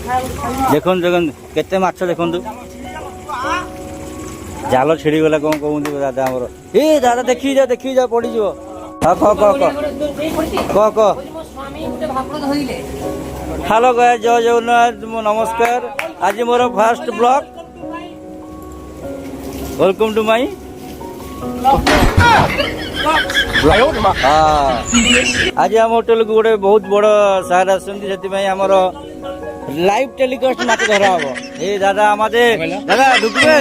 देखो देखो केते माछ देखो जाल छिड़ी गला कौन कहते दादा आमर ए दादा देखी जा पड़ी जो हाँ कह हेलो गाइस जय जगन्नाथ नमस्कार आज मोर fast blog welcome to my आज आम होटेल को गोटे बहुत बड़ सार आमर लाइव टेलीकास्ट नाच धरा हम ए दादा दादा ढुकबे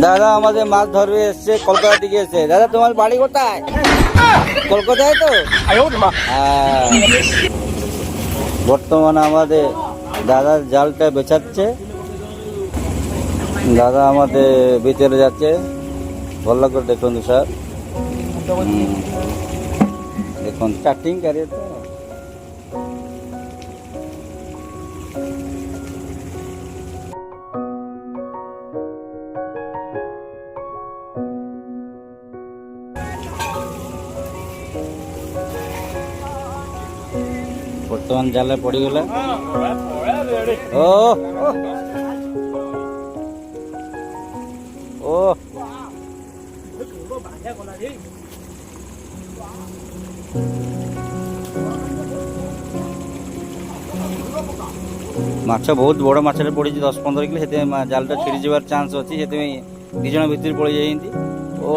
दादा हमारे माछ धरवे एसছে কলকাতা থেকে এসে দাদা তোমার বাড়ি কোথায় কলকাতায় তো বর্তমানে আমাদের দাদার জালটা বেচাচ্ছে দাদা আমাদের ভিতরে যাচ্ছে ভালো করে দেখুন স্যার দেখুন স্টার্টিং করে তো बर्तमान जाल पड़गला ओ ओ माछ बहुत बड़ माछ पड़ी 10-15 किलो से जालटा छिड़ी जबार चांस अच्छी से दी जन भीतर पड़ जाती ओ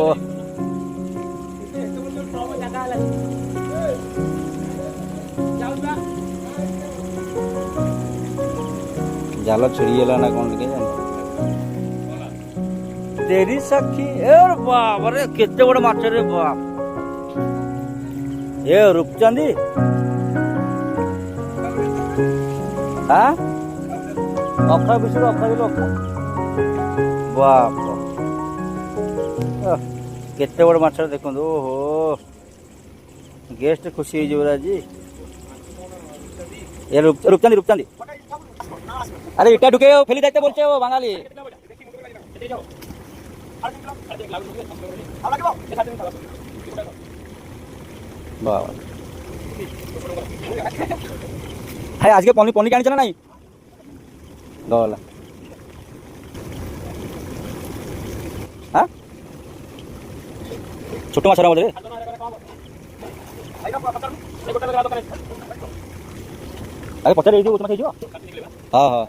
जाल छिड़ीगला ना कौन के तेरी सखी बाप रे केते बड़ माछ रे बाप ए रूपचंदी हाँ अखा बिसुर अखा दिल अखा बाप केते बड़ माछ देखो ओहो गेस्ट खुशी हो आज ये रूपचंदी रूपचंदी अरे इटा ढुके फेली जाते बोलছে ও বাঙালি বাবা हाय आज के पनी पनी कानी चला नहीं गला हां छोटो माछ रे अरे पचार ये जो तुम्हारे जो हां हां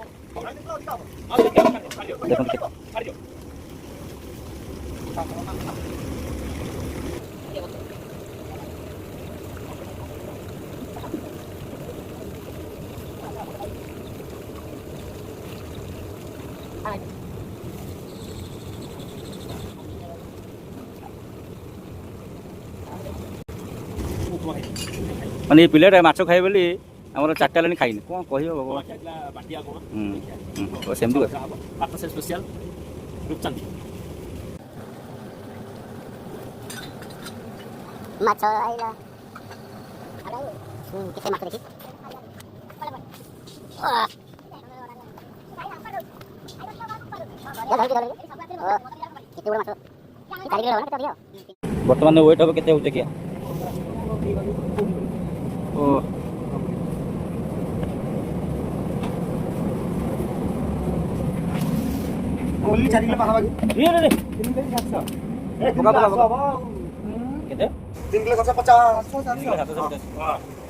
देखो माने पिलेट माछ खाए बोली आमर 4टा लाइन खाइनी कौन कह सेमती स्पेशल रूपचंदी माछ आइला केते माछ देखि बर्तमान वेट हम केते होते क्या ओ ओनली 4 किलो पाहा बाकी रे ए बगा केते 3 किलो 750 750